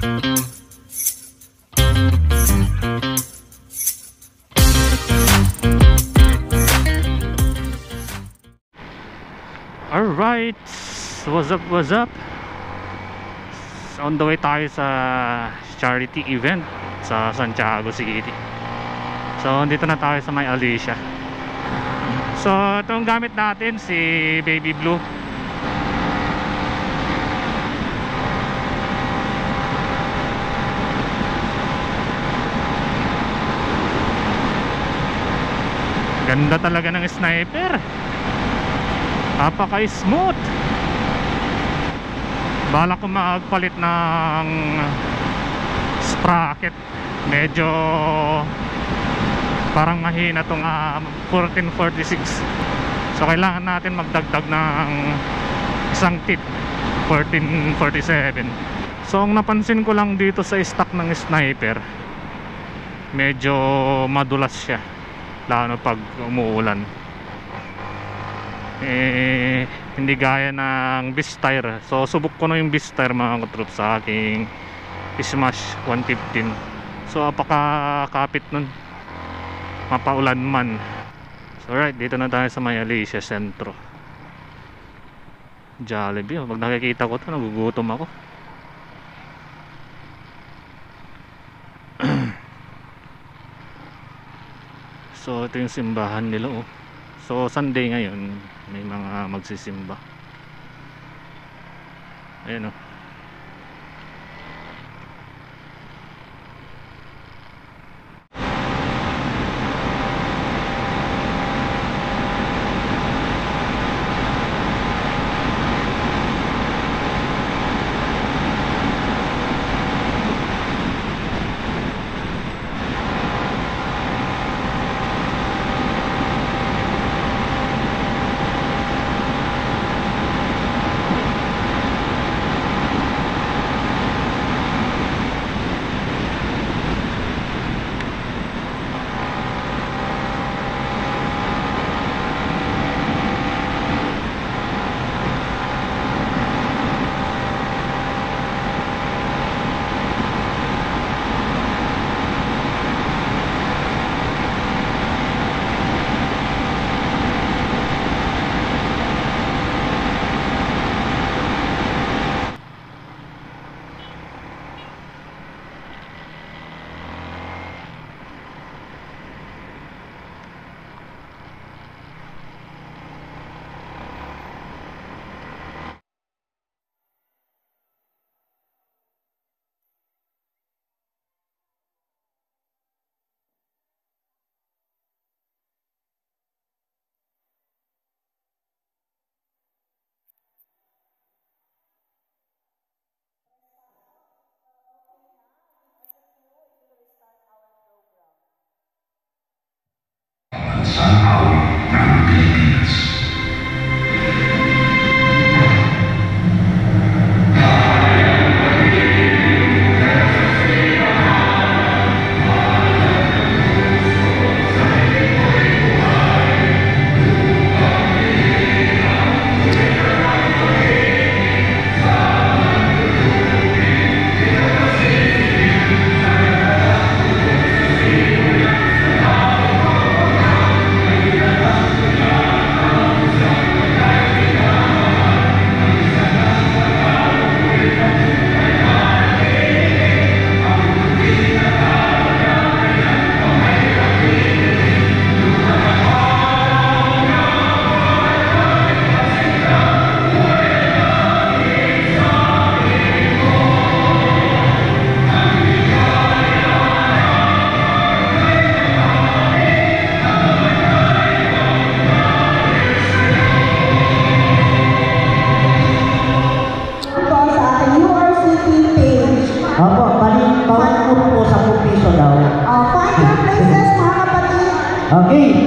Alright, what's up? So, on the way tayo sa charity event sa Santiago City. So dito na tayo sa may Alicia. So itong gamit natin si Baby Blue. Ganda talaga ng sniper. Napaka-smooth. Bala ko magpalit ng sprocket. Medyo parang mahina tong 1446. So kailangan natin magdagdag ng isang tip, 1447. So ang napansin ko lang dito sa stock ng sniper, medyo madulas siya, lalo pag umuulan. Hindi gaya ng Beastire. So subok ko na yung Beastire mga katroops sa aking Smash 115. So apakakapit nun, mapaulan man. So alright, dito na tayo sa may Alicia Centro. Jollibee, pag nakikita ko ito nagugutom ako. So ito yung simbahan nila oh. So Sunday ngayon, may mga magsisimba. Ayan oh. Okay.